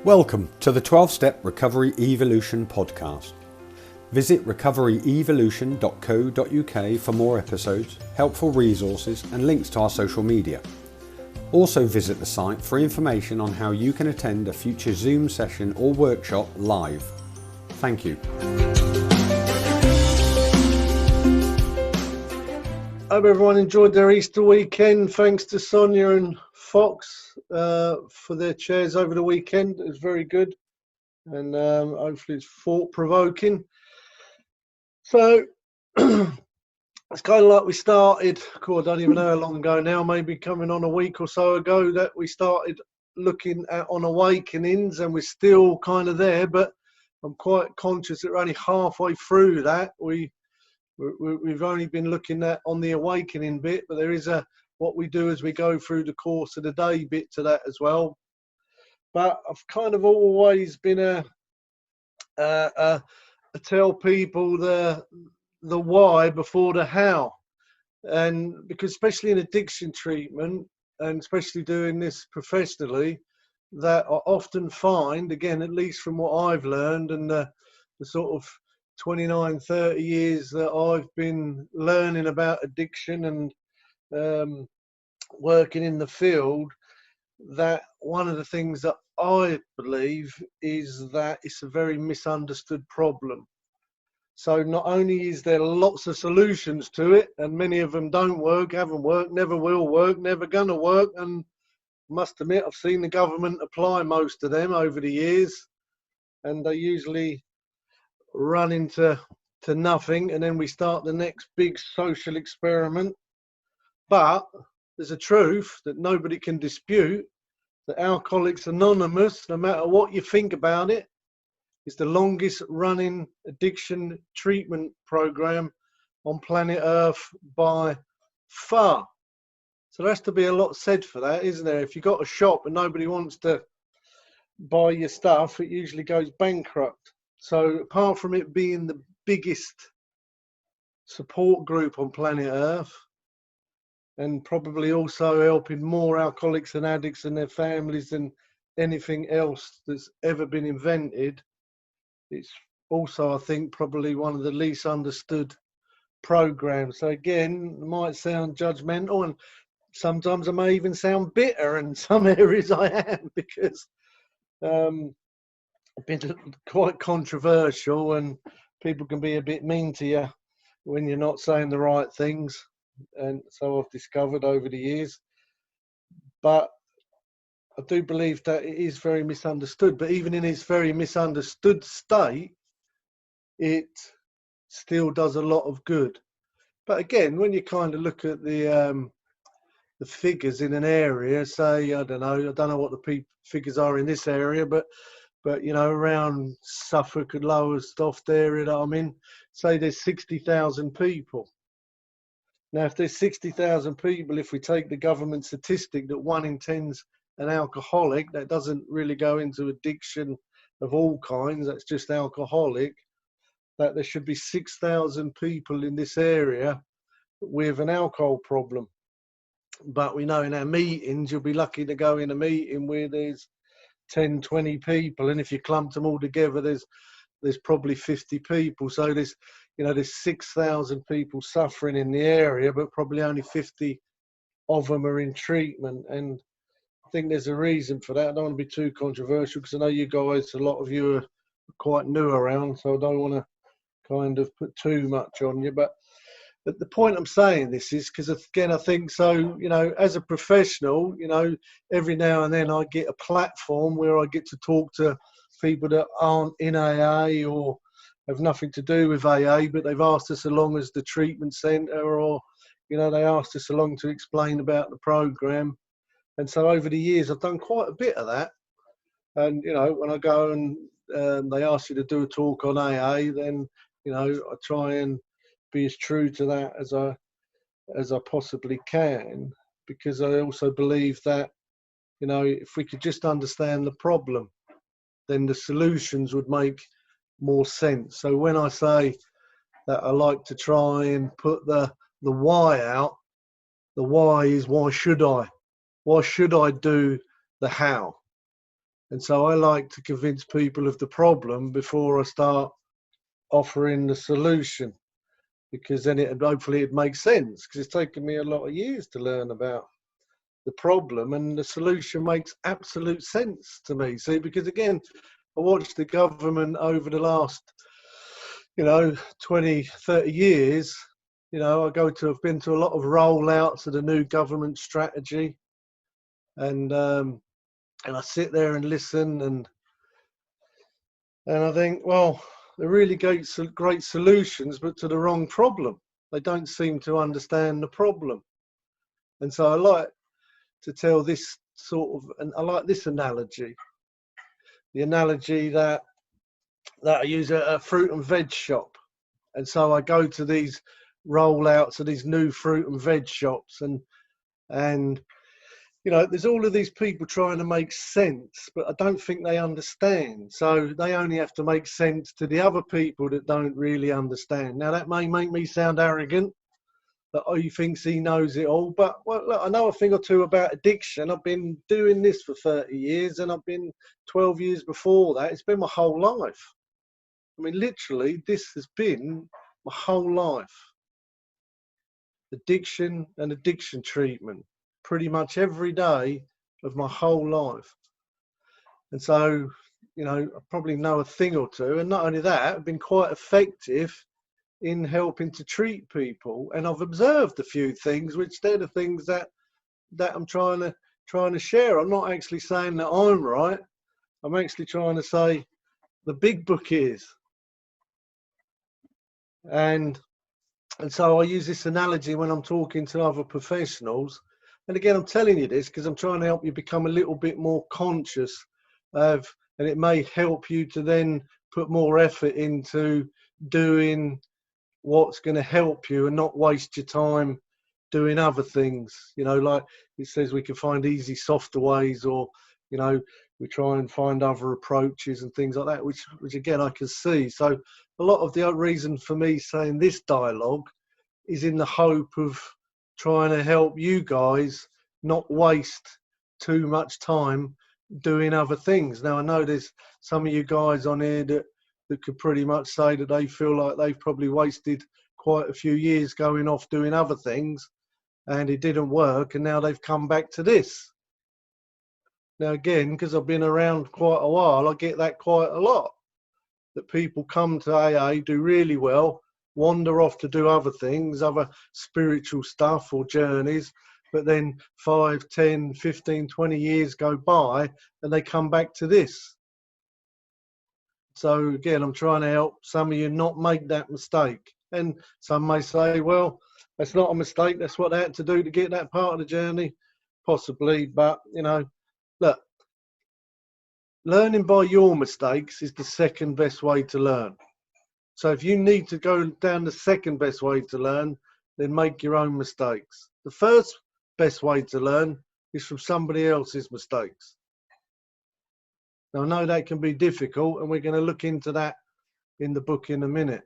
Welcome to the 12-Step Recovery Evolution podcast. Visit recoveryevolution.co.uk for more episodes, helpful resources and links to our social media. Also visit the site for information on how you can attend a future Zoom session or workshop live. Thank you. Hope everyone enjoyed their Easter weekend. Thanks to Sonia and Fox for their chairs over the weekend. It was very good, and hopefully it's thought-provoking. So it's kind of like we started, I don't even know how long ago now, maybe coming on a week or so ago, that we started looking at on awakenings, and we're still kind of there, but I'm quite conscious that we're only halfway through that. We've only been looking at on the awakening bit, but there is what we do as we go through the course of the day bit to that as well. But I've kind of always been tell people the why before the how, and because especially in addiction treatment, and especially doing this professionally, that I often find, again, at least from what I've learned and the sort of 29, 30 years that I've been learning about addiction and working in the field, that one of the things that I believe is that it's a very misunderstood problem. So not only is there lots of solutions to it, and many of them don't work, haven't worked, never will work, never gonna work, and must admit I've seen the government apply most of them over the years, and they usually run into nothing, and then we start the next big social experiment. But there's a truth that nobody can dispute, that Alcoholics Anonymous, no matter what you think about it, is the longest running addiction treatment program on planet Earth by far. So there has to be a lot said for that, isn't there? If you've got a shop and nobody wants to buy your stuff, it usually goes bankrupt. So apart from it being the biggest support group on planet Earth, and probably also helping more alcoholics and addicts and their families than anything else that's ever been invented, it's also, I think, probably one of the least understood programs. So again, it might sound judgmental, and sometimes I may even sound bitter in some areas I am, because been quite controversial, and people can be a bit mean to you when you're not saying the right things, and so I've discovered over the years. But I do believe that it is very misunderstood, but even in its very misunderstood state, it still does a lot of good. But again, when you kind of look at the figures in an area, say, I don't know what the figures are in this area, but you know, around Suffolk and Lowestoft area that I'm in, say there's 60,000 people. Now, if there's 60,000 people, if we take the government statistic that 1 in 10's an alcoholic, that doesn't really go into addiction of all kinds, that's just alcoholic, that there should be 6,000 people in this area with an alcohol problem. But we know in our meetings, you'll be lucky to go in a meeting where there's 10, 20 people, and if you clump them all together, there's probably 50 people. So there's 6,000 people suffering in the area, but probably only 50 of them are in treatment. And I think there's a reason for that. I don't want to be too controversial, because I know you guys, a lot of you are quite new around, so I don't want to kind of put too much on you. But the point I'm saying this is because, again, I think so, as a professional, every now and then I get a platform where I get to talk to people that aren't in AA or have nothing to do with AA, but they've asked us along as the treatment centre, or, they asked us along to explain about the program. And so over the years, I've done quite a bit of that. And, when I go and they ask you to do a talk on AA, then, I try and be as true to that as I possibly can, because I also believe that, if we could just understand the problem, then the solutions would make more sense. So when I say that I like to try and put the why out, the why is, why should I? Why should I do the how? And so I like to convince people of the problem before I start offering the solution, because then hopefully it makes sense, because it's taken me a lot of years to learn about the problem, and the solution makes absolute sense to me. See, because again, I watched the government over the last, 20, 30 years. I've been to a lot of rollouts of the new government strategy, and I sit there and listen, and I think, well, they're really great solutions, but to the wrong problem. They don't seem to understand the problem. And so I like to tell this and I like this analogy. The analogy that I use at a fruit and veg shop. And so I go to these rollouts of these new fruit and veg shops, and there's all of these people trying to make sense, but I don't think they understand. So they only have to make sense to the other people that don't really understand. Now, that may make me sound arrogant, that he thinks he knows it all. But look, I know a thing or two about addiction. I've been doing this for 30 years, and I've been 12 years before that. It's been my whole life. I mean, literally, this has been my whole life. Addiction and addiction treatment, pretty much every day of my whole life. And so, I probably know a thing or two. And not only that, I've been quite effective in helping to treat people. And I've observed a few things, which they're the things that I'm trying to share. I'm not actually saying that I'm right. I'm actually trying to say the big book is. And so I use this analogy when I'm talking to other professionals. And again, I'm telling you this because I'm trying to help you become a little bit more conscious of, and it may help you to then put more effort into doing what's going to help you and not waste your time doing other things. Like it says, we can find easy, softer ways, or, we try and find other approaches and things like that, which again, I can see. So a lot of the reason for me saying this dialogue is in the hope of trying to help you guys not waste too much time doing other things. Now, I know there's some of you guys on here that could pretty much say that they feel like they've probably wasted quite a few years going off doing other things, and it didn't work, and now they've come back to this. Now, again, because I've been around quite a while, I get that quite a lot, that people come to AA, do really well, wander off to do other things, other spiritual stuff or journeys, but then 5, 10, 15, 20 years go by and they come back to this. So again, I'm trying to help some of you not make that mistake. And some may say, well, that's not a mistake. That's what they had to do to get that part of the journey. Possibly. But, look, learning by your mistakes is the second best way to learn. So if you need to go down the second best way to learn, then make your own mistakes. The first best way to learn is from somebody else's mistakes. Now, I know that can be difficult, and we're going to look into that in the book in a minute.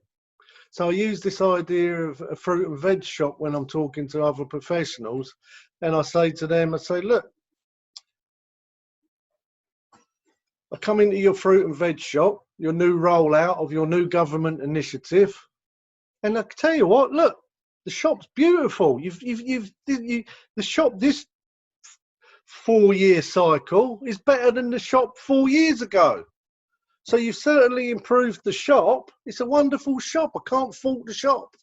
So I use this idea of a fruit and veg shop when I'm talking to other professionals, and I say to them, look, I come into your fruit and veg shop, your new rollout of your new government initiative, and I can tell you what, look, the shop's beautiful. The shop this 4-year cycle is better than the shop 4 years ago. So you've certainly improved the shop. It's a wonderful shop. I can't fault the shop.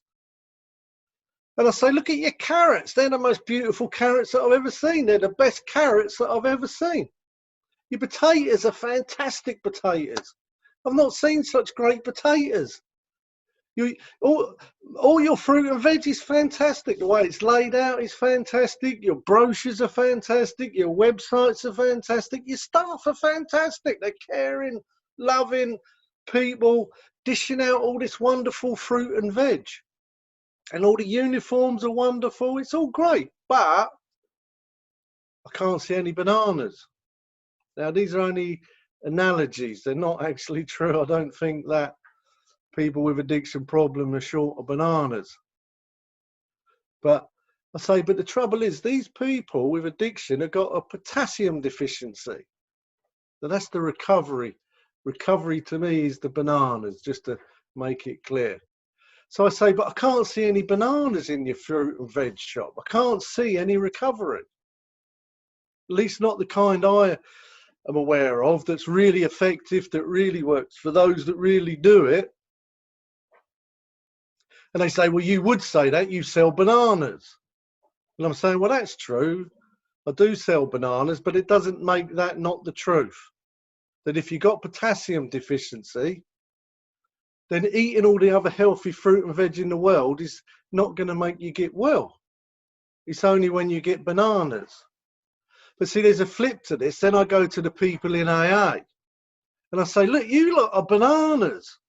And I say, look at your carrots. They're the most beautiful carrots that I've ever seen. They're the best carrots that I've ever seen. Your potatoes are fantastic potatoes. I've not seen such great potatoes. All your fruit and veg is fantastic. The way it's laid out is fantastic. Your brochures are fantastic. Your websites are fantastic. Your staff are fantastic. They're caring, loving people, dishing out all this wonderful fruit and veg. And all the uniforms are wonderful. It's all great. But I can't see any bananas. Now, these are only analogies. They're not actually true. I don't think that people with addiction problem are short of bananas. But I say, but the trouble is, these people with addiction have got a potassium deficiency. But that's the recovery. Recovery to me is the bananas, just to make it clear. So I say, but I can't see any bananas in your fruit and veg shop. I can't see any recovery. At least not the kind I am aware of that's really effective, that really works for those that really do it. And they say, well, you would say that, you sell bananas. And I'm saying, well, that's true. I do sell bananas, but it doesn't make that not the truth. That if you've got potassium deficiency, then eating all the other healthy fruit and veg in the world is not going to make you get well. It's only when you get bananas. But see, there's a flip to this. Then I go to the people in AA and I say, look, you lot are bananas.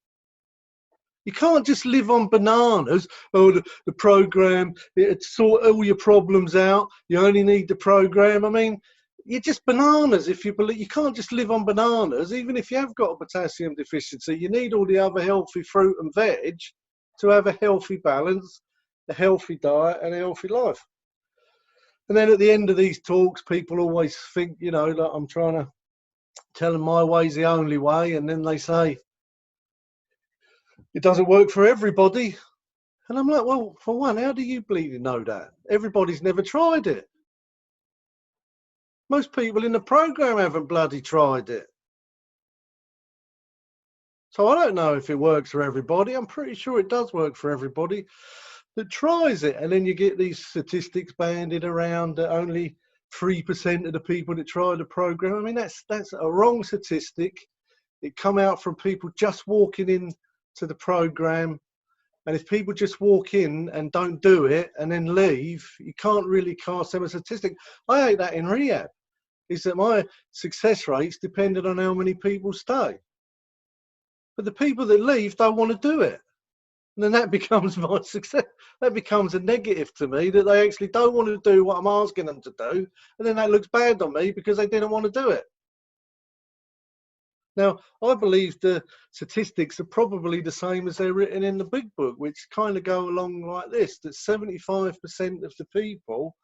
You can't just live on bananas. Oh, the program, it sort all your problems out. You only need the program. I mean, you're just bananas if you believe. You can't just live on bananas. Even if you have got a potassium deficiency, you need all the other healthy fruit and veg to have a healthy balance, a healthy diet and a healthy life. And then at the end of these talks, people always think, you know, that I'm trying to tell them my way's the only way. And then they say, it doesn't work for everybody. And I'm like, well, for one, how do you bleeding know that? Everybody's never tried it. Most people in the program haven't bloody tried it. So I don't know if it works for everybody. I'm pretty sure it does work for everybody that tries it. And then you get these statistics bandied around that only 3% of the people that try the program. I mean, that's a wrong statistic. It come out from people just walking in to the program. And if people just walk in and don't do it and then leave, you can't really cast them a statistic. I hate that in rehab, is that my success rates depended on how many people stay. But the people that leave don't want to do it. And then that becomes my success. That becomes a negative to me, that they actually don't want to do what I'm asking them to do. And then that looks bad on me because they didn't want to do it. Now, I believe the statistics are probably the same as they're written in the big book, which kind of go along like this, that 75% of the people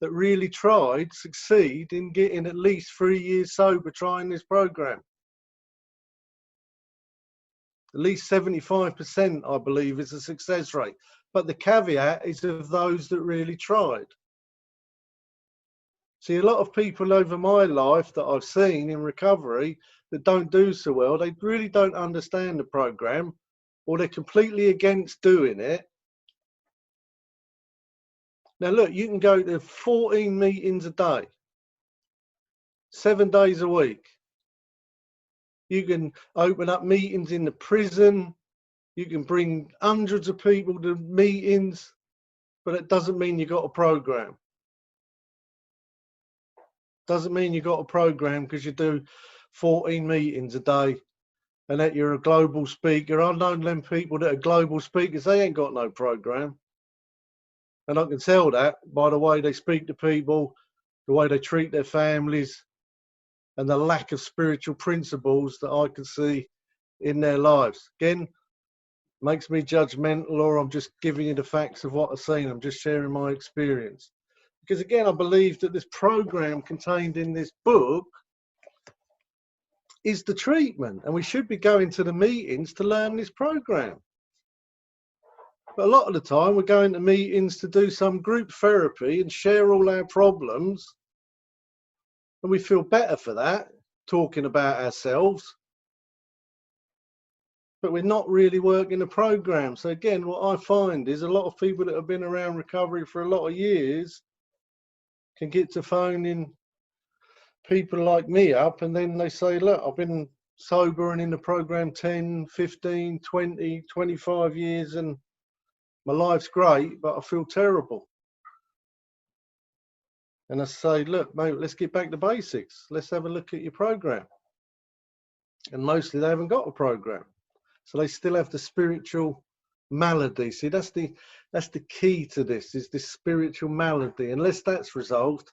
that really tried succeed in getting at least 3 years sober trying this program. At least 75%, I believe, is a success rate. But the caveat is of those that really tried. See, a lot of people over my life that I've seen in recovery that don't do so well, they really don't understand the program, or they're completely against doing it. Now, look, you can go to 14 meetings a day, 7 days a week. You can open up meetings in the prison. You can bring hundreds of people to meetings, but it doesn't mean you got a program. Doesn't mean you got a program because you do 14 meetings a day and that you're a global speaker. I've known them people that are global speakers, they ain't got no program. And I can tell that by the way they speak to people, the way they treat their families, and the lack of spiritual principles that I can see in their lives. Again, makes me judgmental, or I'm just giving you the facts of what I've seen. I'm just sharing my experience. Because again, I believe that this program contained in this book is the treatment, and we should be going to the meetings to learn this program. But a lot of the time we're going to meetings to do some group therapy and share all our problems, and we feel better for that, talking about ourselves, but we're not really working the program. So again, what I find is a lot of people that have been around recovery for a lot of years can get to phoning people like me up, and then they say, look, I've been sober and in the program 10, 15, 20, 25 years and my life's great, but I feel terrible. And I say, look, mate, let's get back to basics. Let's have a look at your program. And mostly they haven't got a program. So they still have the spiritual malady. See, that's the key to this, is this spiritual malady. Unless that's resolved,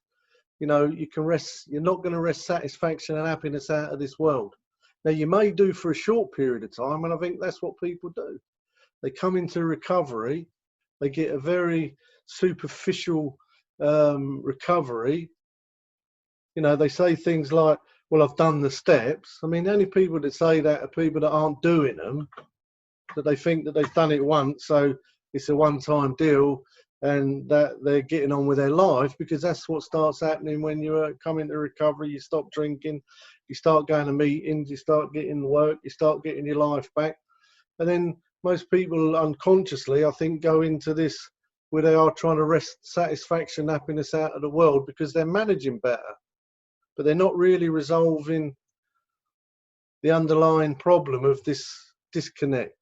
you know, you can rest, you're not going to wrest satisfaction and happiness out of this world. Now, you may do for a short period of time, and I think that's what people do. They come into recovery, they get a very superficial recovery. You know, they say things like, well, I've done the steps. I mean, the only people that say that are people that aren't doing them, that they think that they've done it once, so it's a one-time deal, and that they're getting on with their life, because that's what starts happening when you come into recovery. You stop drinking, you start going to meetings, you start getting work, you start getting your life back. And then most people unconsciously, I think, go into this where they are trying to wrest satisfaction, happiness out of the world because they're managing better, but they're not really resolving the underlying problem of this disconnect.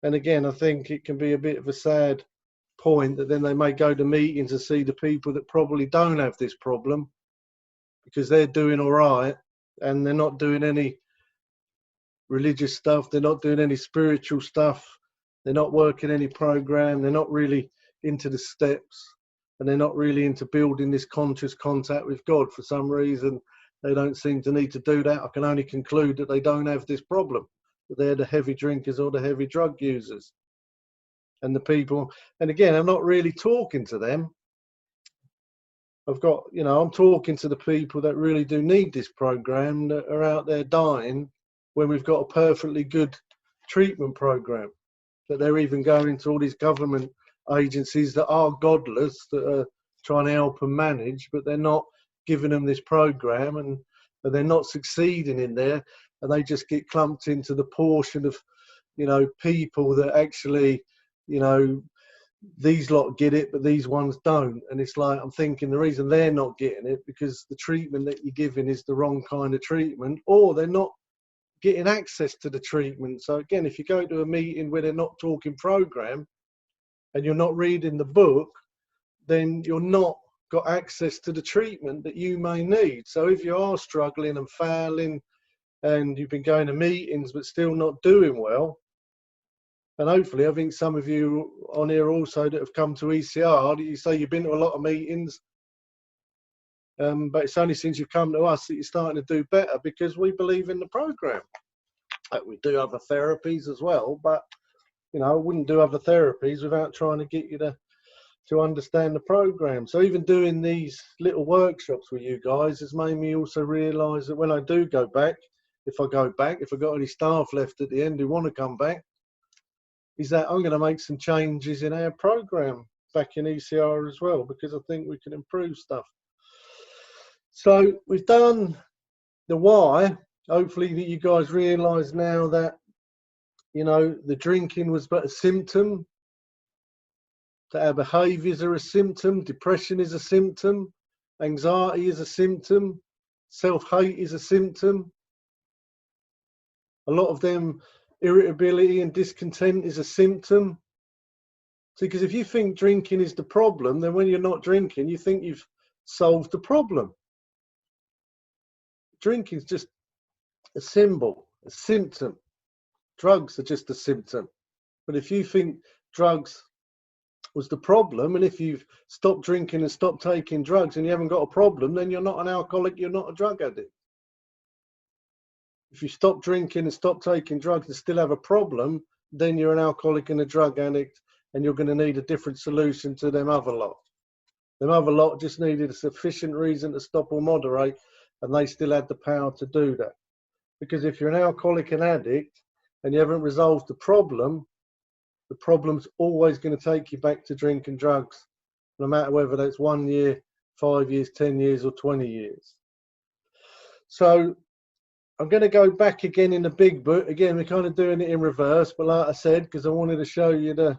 And again, I think it can be a bit of a sad point that then they may go to meetings and see the people that probably don't have this problem because they're doing all right and they're not doing any religious stuff, they're not doing any spiritual stuff, they're not working any program, they're not really into the steps, and they're not really into building this conscious contact with God. For some reason, they don't seem to need to do that. I can only conclude that they don't have this problem, that they're the heavy drinkers or the heavy drug users. And the people, and again, I'm not really talking to them. I've got, I'm talking to the people that really do need this program, that are out there dying when we've got a perfectly good treatment program, that they're even going to all these government agencies that are godless, that are trying to help them manage, but they're not giving them this program, and they're not succeeding in there, and they just get clumped into the portion of, people that actually, these lot get it, but these ones don't. And it's like, I'm thinking the reason they're not getting it because the treatment that you're giving is the wrong kind of treatment, or they're not getting access to the treatment. So again, if you go to a meeting where they're not talking program and you're not reading the book, then you're not got access to the treatment that you may need. So if you are struggling and failing and you've been going to meetings but still not doing well, and hopefully I think some of you on here also that have come to ECR, you say you've been to a lot of meetings, but it's only since you've come to us that you're starting to do better, because we believe in the program. We do other therapies as well, but I wouldn't do other therapies without trying to get you to understand the program. So even doing these little workshops with you guys has made me also realise that when I do go back, if I've got any staff left at the end who want to come back, is that I'm going to make some changes in our program back in ECR as well, because I think we can improve stuff. So we've done the why. Hopefully that you guys realise now that, the drinking was but a symptom, that our behaviours are a symptom, depression is a symptom, anxiety is a symptom, self-hate is a symptom. A lot of them, irritability and discontent is a symptom. See, because if you think drinking is the problem, then when you're not drinking, you think you've solved the problem. Drinking is just a symbol, a symptom. Drugs are just a symptom. But if you think drugs was the problem, and if you've stopped drinking and stopped taking drugs and you haven't got a problem, then you're not an alcoholic, you're not a drug addict. If you stop drinking and stop taking drugs and still have a problem, then you're an alcoholic and a drug addict, and you're going to need a different solution to them other lot. Them other lot just needed a sufficient reason to stop or moderate, and they still had the power to do that. Because if you're an alcoholic and addict and you haven't resolved the problem's always going to take you back to drink and drugs, no matter whether that's 1 year, 5 years, 10 years, or 20 years. So I'm going to go back again in the big book. Again, we're kind of doing it in reverse, but like I said, because I wanted to show you the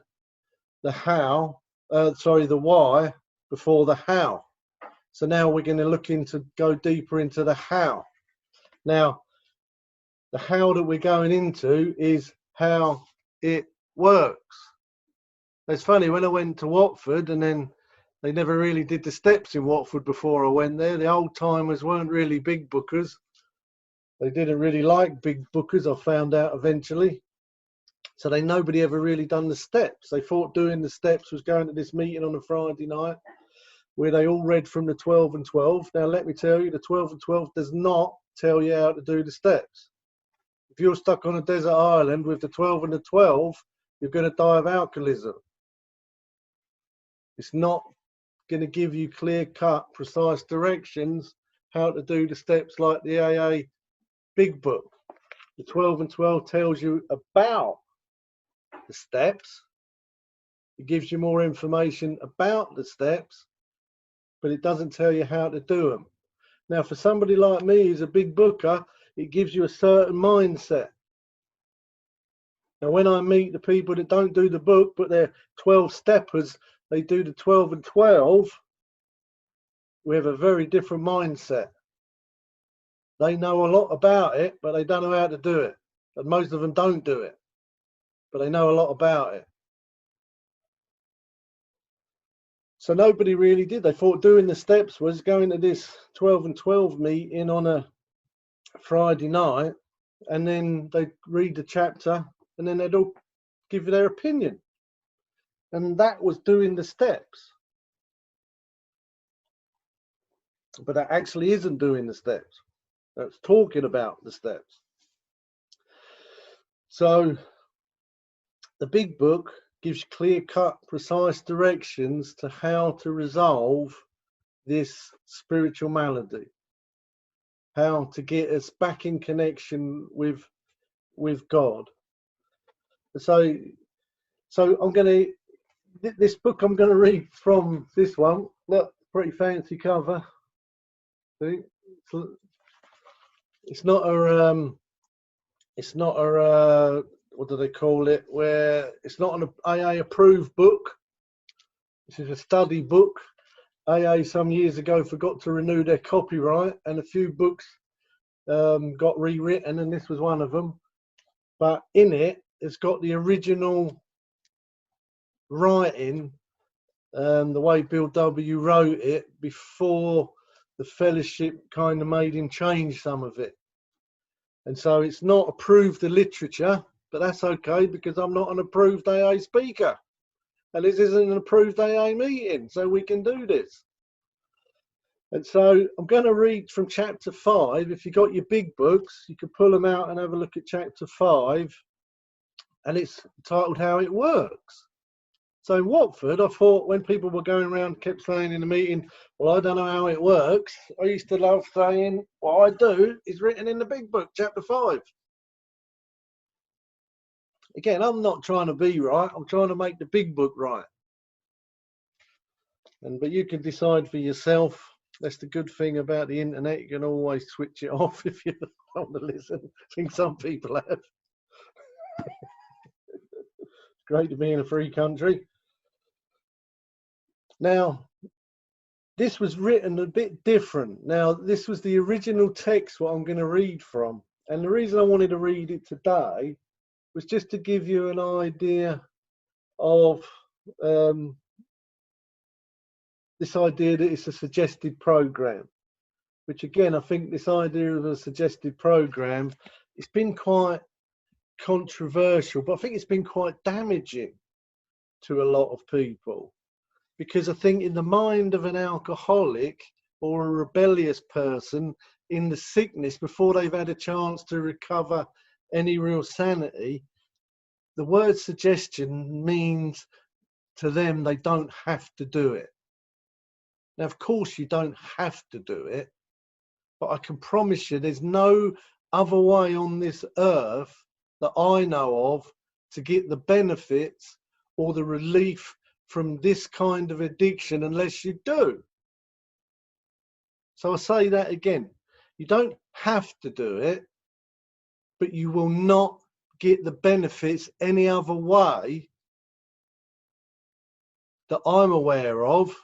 why before the how. So now we're going to go deeper into the how. Now, the how that we're going into is how it works. It's funny, when I went to Watford, and then they never really did the steps in Watford before I went there. The old timers weren't really big bookers. They didn't really like big bookers, I found out eventually. So nobody ever really done the steps. They thought doing the steps was going to this meeting on a Friday night where they all read from the 12 and 12. Now, let me tell you, the 12 and 12 does not tell you how to do the steps. If you're stuck on a desert island with the 12 and the 12, you're going to die of alcoholism. It's not going to give you clear-cut, precise directions how to do the steps like the AA Big Book. The 12 and 12 tells you about the steps. It gives you more information about the steps, but it doesn't tell you how to do them. Now, for somebody like me who's a big booker, it gives you a certain mindset. Now, when I meet the people that don't do the book, but they're 12 steppers, they do the 12 and 12, we have a very different mindset. They know a lot about it, but they don't know how to do it. And most of them don't do it, but they know a lot about it. So nobody really did. They thought doing the steps was going to this 12 and 12 meeting on a Friday night, and then they'd read the chapter, and then they'd all give their opinion. And that was doing the steps. But that actually isn't doing the steps. That's talking about the steps. So the big book gives clear-cut, precise directions to how to resolve this spiritual malady, how to get us back in connection with God. So I'm going to, this book I'm going to read from this one. Look, pretty fancy cover. See? It's not a what do they call it? Where it's not an AA approved book. This is a study book. AA some years ago forgot to renew their copyright, and a few books got rewritten, and this was one of them. But in it, it's got the original writing, the way Bill W. wrote it before the fellowship kind of made him change some of it. And so it's not approved the literature, but that's okay because I'm not an approved AA speaker. And this isn't an approved AA meeting, so we can do this. And so I'm going to read from chapter 5. If you've got your big books, you can pull them out and have a look at chapter 5. And it's titled How It Works. So in Watford, I thought when people were going around, kept saying in the meeting, well, I don't know how it works. I used to love saying, what I do is written in the big book, chapter 5. Again, I'm not trying to be right. I'm trying to make the big book right. But you can decide for yourself. That's the good thing about the internet. You can always switch it off if you don't want to listen. I think some people have. It's great to be in a free country. Now, this was written a bit different. Now, this was the original text, what I'm going to read from. And the reason I wanted to read it today was just to give you an idea of this idea that it's a suggested program, which again, I think this idea of a suggested program, it's been quite controversial, but I think it's been quite damaging to a lot of people. Because I think in the mind of an alcoholic or a rebellious person in the sickness, before they've had a chance to recover any real sanity, the word suggestion means to them they don't have to do it. Now, of course, you don't have to do it, but I can promise you there's no other way on this earth that I know of to get the benefits or the relief from this kind of addiction unless you do. So I say that again. You don't have to do it, but you will not get the benefits any other way that I'm aware of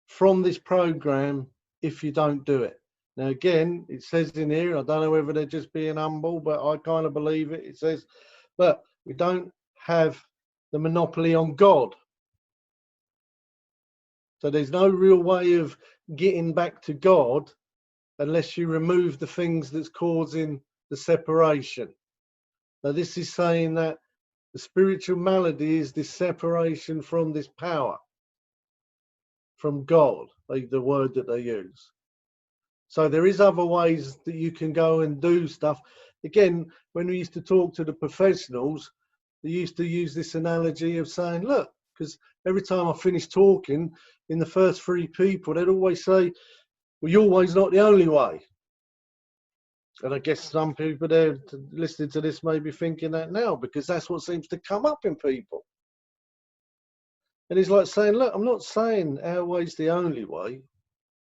from this program if you don't do it. Now again, it says in here, I don't know whether they're just being humble, but I kind of believe it. It says, but we don't have the monopoly on God. So there's no real way of getting back to God unless you remove the things that's causing the separation. Now this is saying that the spiritual malady is this separation from this power, from God, the word that they use. So there is other ways that you can go and do stuff. Again, when we used to talk to the professionals, they used to use this analogy of saying, look, because every time I finished talking, in the first 3 people, they'd always say, well, you're always not the only way. And I guess some people there listening to this may be thinking that now, because that's what seems to come up in people. And it's like saying, look, I'm not saying our way's the only way.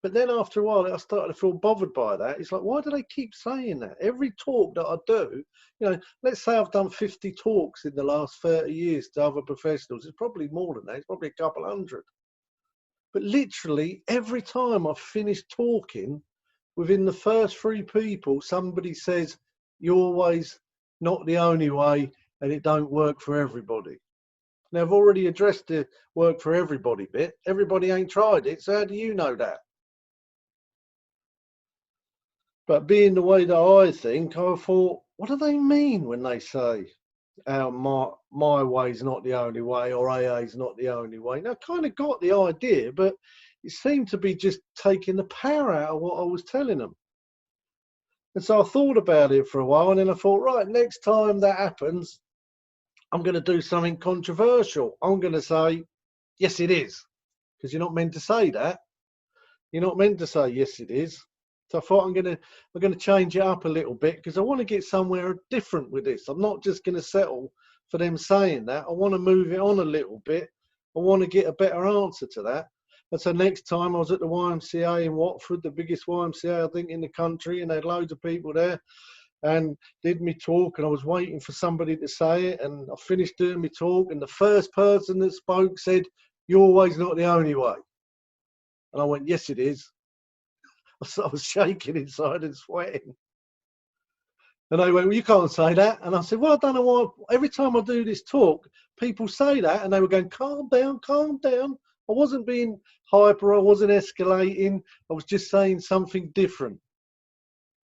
But then after a while, I started to feel bothered by that. It's like, why do they keep saying that? Every talk that I do, you know, let's say I've done 50 talks in the last 30 years to other professionals. It's probably more than that. It's probably a couple hundred. But literally every time I've finished talking, within the first 3 people, somebody says, you're always not the only way and it don't work for everybody. Now, I've already addressed the work for everybody bit. Everybody ain't tried it, so how do you know that? But being the way that I think, I thought, what do they mean when they say my way's not the only way or AA's not the only way? Now, I kind of got the idea, but it seemed to be just taking the power out of what I was telling them. And so I thought about it for a while, and then I thought, right, next time that happens, I'm going to do something controversial. I'm going to say, yes, it is, because you're not meant to say that. You're not meant to say, yes, it is. So I thought I'm going to change it up a little bit, because I want to get somewhere different with this. I'm not just going to settle for them saying that. I want to move it on a little bit. I want to get a better answer to that. And so next time I was at the YMCA in Watford, the biggest YMCA I think in the country, and they had loads of people there, and did me talk, and I was waiting for somebody to say it, and I finished doing my talk, and the first person that spoke said, "You're always not the only way." And I went, "Yes, it is." I was shaking inside and sweating. And they went, "Well, you can't say that." And I said, "Well, I don't know why. Every time I do this talk, people say that." And they were going, calm down, calm down. I wasn't being hyper. I wasn't escalating. I was just saying something different.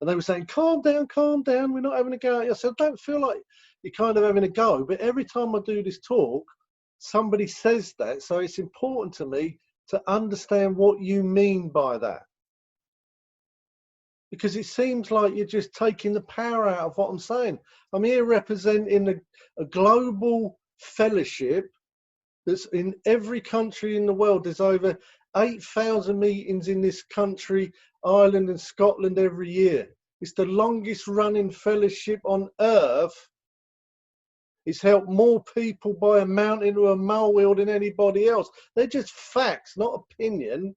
And they were saying, calm down, we're not having a go at you. I said, I don't feel like you're kind of having a go. But every time I do this talk, somebody says that. So it's important to me to understand what you mean by that. Because it seems like you're just taking the power out of what I'm saying. I'm here representing a global fellowship that's in every country in the world. There's over 8,000 meetings in this country, Ireland and Scotland every year. It's the longest running fellowship on earth. It's helped more people by a mountain or a molehill than anybody else. They're just facts, not opinion.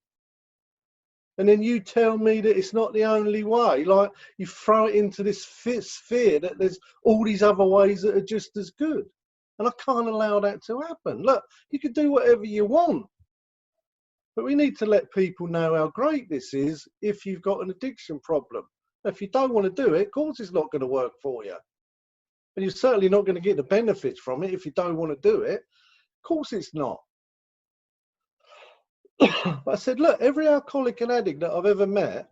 And then you tell me that it's not the only way. Like, you throw it into this sphere that there's all these other ways that are just as good. And I can't allow that to happen. Look, you can do whatever you want. But we need to let people know how great this is if you've got an addiction problem. If you don't want to do it, of course it's not going to work for you. And you're certainly not going to get the benefits from it if you don't want to do it. Of course it's not. I said, look, every alcoholic and addict that I've ever met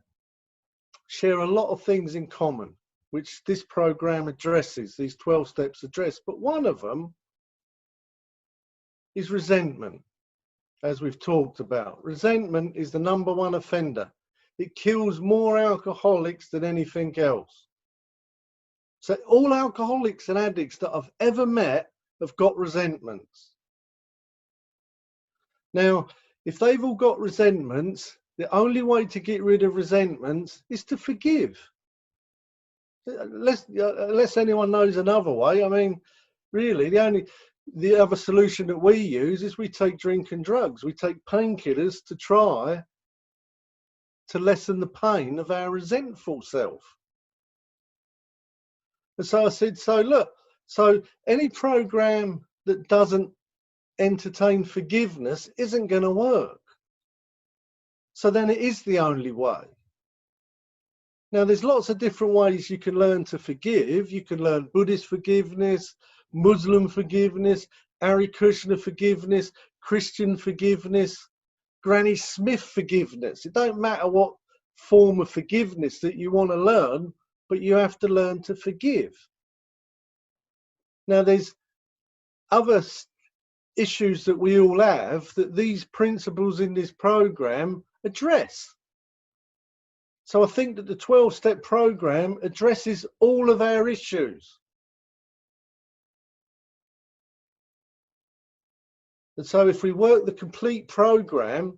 share a lot of things in common, which this program addresses, these 12 steps address. But one of them is resentment, as we've talked about. Resentment is the #1 offender. It kills more alcoholics than anything else. So all alcoholics and addicts that I've ever met have got resentments. Now, if they've all got resentments, the only way to get rid of resentments is to forgive. Unless anyone knows another way, I mean, really, the other solution that we use is we take drink and drugs. We take painkillers to try to lessen the pain of our resentful self. And so I said, so look, so any program that doesn't entertain forgiveness isn't going to work. So then it is the only way. Now, there's lots of different ways you can learn to forgive. You can learn Buddhist forgiveness, Muslim forgiveness, Hare Krishna forgiveness, Christian forgiveness, Granny Smith forgiveness. It don't matter what form of forgiveness that you want to learn, but you have to learn to forgive. Now, there's other issues that we all have that these principles in this program address. So I think that the 12-step program addresses all of our issues. And so if we work the complete program,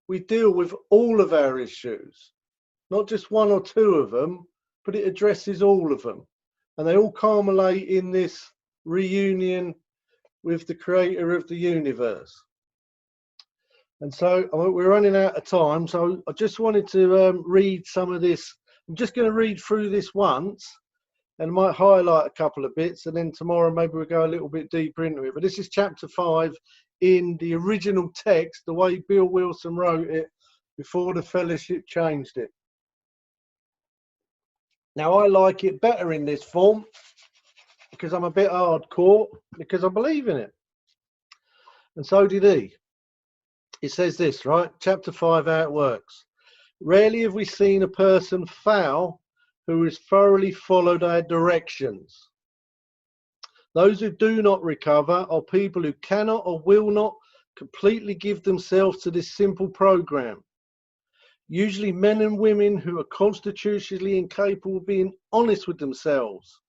we deal with all of our issues, not just one or two of them, but it addresses all of them. And they all culminate in this reunion with the creator of the universe. And so we're running out of time, so I just wanted to read some of this. I'm just going to read through this once and might highlight a couple of bits, and then tomorrow maybe we'll go a little bit deeper into it. But this is chapter 5 in the original text, the way Bill Wilson wrote it before the fellowship changed it. Now, I like it better in this form because I'm a bit hardcore, because I believe in it. And so did he. It says this, right? Chapter 5, how it works. Rarely have we seen a person fail who has thoroughly followed our directions. Those who do not recover are people who cannot or will not completely give themselves to this simple program. Usually men and women who are constitutionally incapable of being honest with themselves.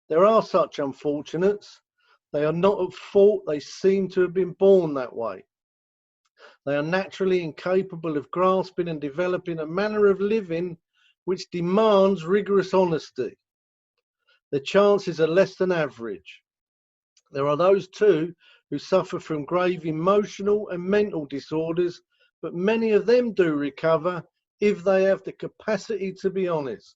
There are such unfortunates. They are not at fault. They seem to have been born that way. They are naturally incapable of grasping and developing a manner of living which demands rigorous honesty. The chances are less than average. There are those too who suffer from grave emotional and mental disorders, but many of them do recover if they have the capacity to be honest.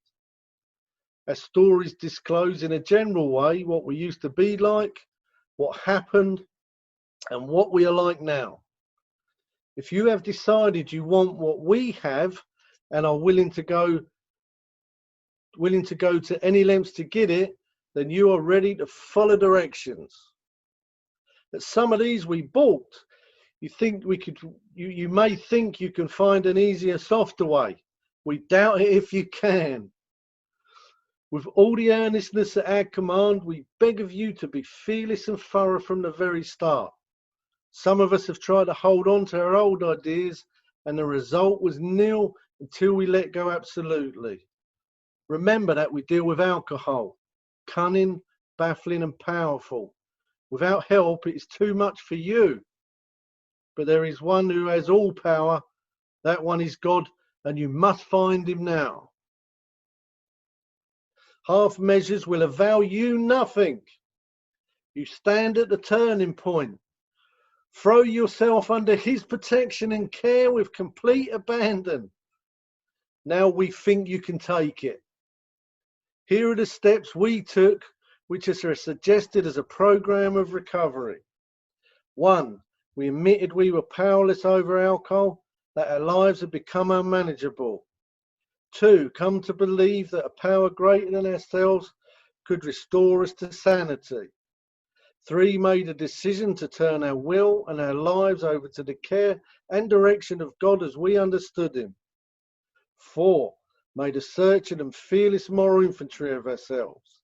Our stories disclose in a general way what we used to be like, what happened, and what we are like now. If you have decided you want what we have and are willing to go to any lengths to get it, then you are ready to follow directions. But some of these we bought. You may think you can find an easier, softer way. We doubt it if you can. With all the earnestness at our command, we beg of you to be fearless and thorough from the very start. Some of us have tried to hold on to our old ideas, and the result was nil until we let go absolutely. Remember that we deal with alcohol, cunning, baffling, and powerful. Without help, it is too much for you. But there is one who has all power. That one is God, and you must find him now. Half measures will avail you nothing. You stand at the turning point. Throw yourself under his protection and care with complete abandon. Now we think you can take it. Here are the steps we took, which are suggested as a program of recovery. 1, we admitted we were powerless over alcohol, that our lives had become unmanageable. 2, come to believe that a power greater than ourselves could restore us to sanity. 3, made a decision to turn our will and our lives over to the care and direction of God as we understood him. 4, made a searching and fearless moral inventory of ourselves.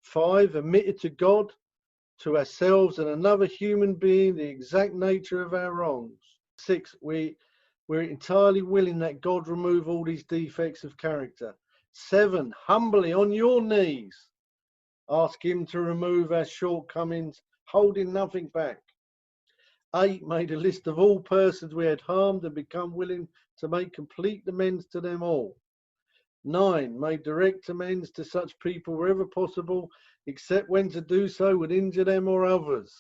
5, admitted to God, to ourselves and another human being the exact nature of our wrongs. 6, we're entirely willing that God remove all these defects of character. 7, humbly on your knees, ask him to remove our shortcomings, holding nothing back. 8, made a list of all persons we had harmed and become willing to make complete amends to them all. 9, made direct amends to such people wherever possible, except when to do so would injure them or others.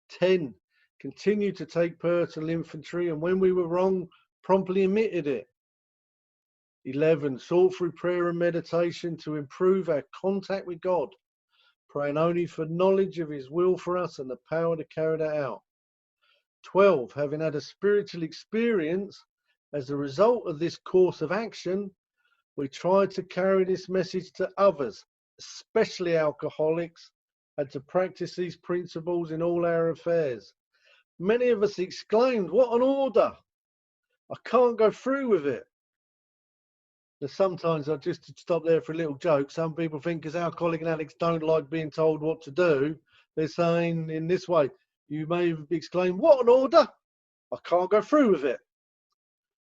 10, continued to take personal inventory, and when we were wrong, promptly admitted it. 11, sought through prayer and meditation to improve our contact with God, praying only for knowledge of his will for us and the power to carry that out. 12, having had a spiritual experience as a result of this course of action, we tried to carry this message to others, especially alcoholics, and to practice these principles in all our affairs. Many of us exclaimed, "What an order! I can't go through with it." Now, sometimes I just stop there for a little joke. Some people think because alcoholic and addicts don't like being told what to do, they're saying in this way, you may exclaim, "What an order! I can't go through with it."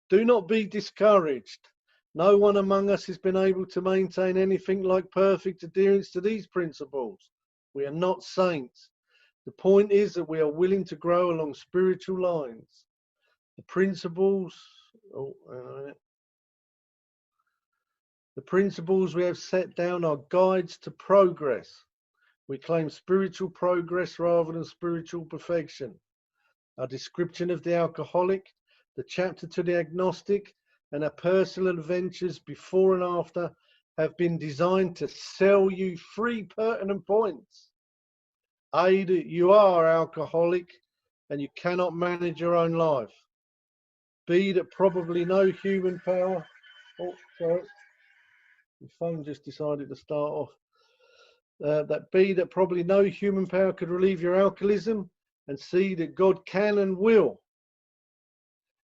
Do not be discouraged. No one among us has been able to maintain anything like perfect adherence to these principles. We are not saints. The point is that we are willing to grow along spiritual lines. The principles, the principles we have set down are guides to progress. We claim spiritual progress rather than spiritual perfection. Our description of the alcoholic, the chapter to the agnostic, and our personal adventures before and after have been designed to sell you 3 pertinent points. A, that you are alcoholic and you cannot manage your own life. B, that probably no human power. Oh, sorry. The phone just decided to start off. That probably no human power could relieve your alcoholism. And C, that God can and will.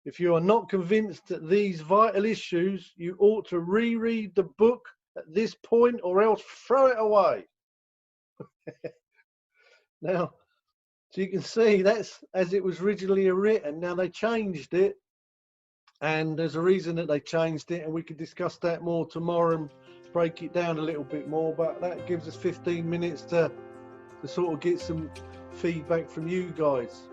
If you are not convinced at these vital issues, you ought to reread the book at this point or else throw it away. Now, so you can see that's as it was originally written. Now they changed it, and there's a reason that they changed it, and we could discuss that more tomorrow and break it down a little bit more, but that gives us 15 minutes to sort of get some feedback from you guys.